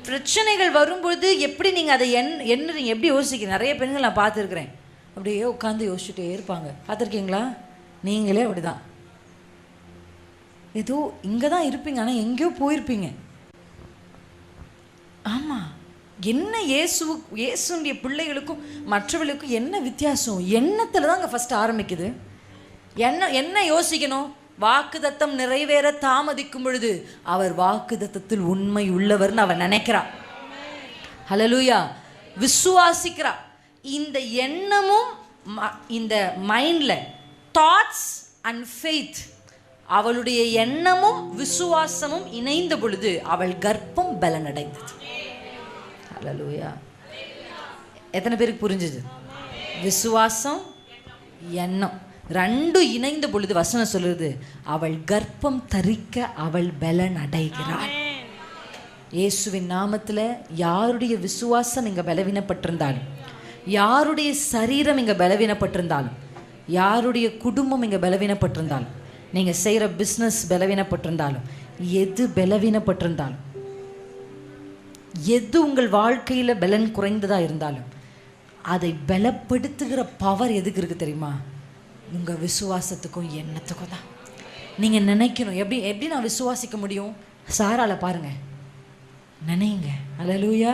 பிரச்சனைகள் வரும்பொழுது எப்படி நீங்கள் அதை என்ன எப்படி யோசிக்கிறீங்க? நிறைய பெண்கள் நான் பார்த்துருக்குறேன், அப்படியே உட்காந்து யோசிச்சுட்டே இருப்பாங்க. பார்த்துருக்கீங்களா? நீங்களே அப்படிதான், ஏதோ இங்கே தான் இருப்பீங்க, ஆனால் எங்கேயோ போயிருப்பீங்க. ஆமாம், என்ன இயேசுடைய பிள்ளைகளுக்கும் மற்றவர்களுக்கும் என்ன வித்தியாசம்? எண்ணத்தில் தான் அங்கே ஃபஸ்ட்டு ஆரம்பிக்குது. என்ன யோசிக்கணும்? வாக்குத்தத்தம் நிறைவேற தாமதிக்கும் பொழுது அவர் வாக்குத்தத்தத்தில் உண்மை உள்ளவர்னு அவன் நினைக்கிறா. ஹல்லேலூயா. விசுவாசிக்கிறா. இந்த எண்ணமும் இந்த மைண்ட்ல தாட்ஸ் அண்ட் ஃபெய்த், அவளுடைய எண்ணமும் விசுவாசமும் இணைந்த பொழுது அவள் கர்ப்பம் பலனடைந்தது. ஹல்லேலூயா. எத்தனை பேருக்கு புரிஞ்சுது? விசுவாசம் எண்ணம் ரெண்டும் இணைந்த பொழுது வசனம் சொல்லுது, அவள் கர்ப்பம் தரிக்க அவள் பலன் அடைகிறாள். இயேசுவின் நாமத்தில் யாருடைய விசுவாசம் இங்கே பலவீனப்பட்டிருந்தாலும், யாருடைய சரீரம் இங்கே பலவீனப்பட்டிருந்தாலும், யாருடைய குடும்பம் இங்கே பலவீனப்பட்டிருந்தாலும், நீங்கள் செய்கிற பிஸ்னஸ் பலவீனப்பட்டிருந்தாலும், எது பலவீனப்பட்டிருந்தாலும், எது உங்கள் வாழ்க்கையில் பலன் குறைந்ததாக இருந்தாலும், அதை பலப்படுத்துகிற பவர் எதுக்கு இருக்குது தெரியுமா? உங்கள் விசுவாசத்துக்கும் எண்ணத்துக்கும் தான். நீங்கள் நினைக்கணும், எப்படி நான் விசுவாசிக்க முடியும்? சாரால பாருங்கள், நினைங்க. ஹல்லேலூயா.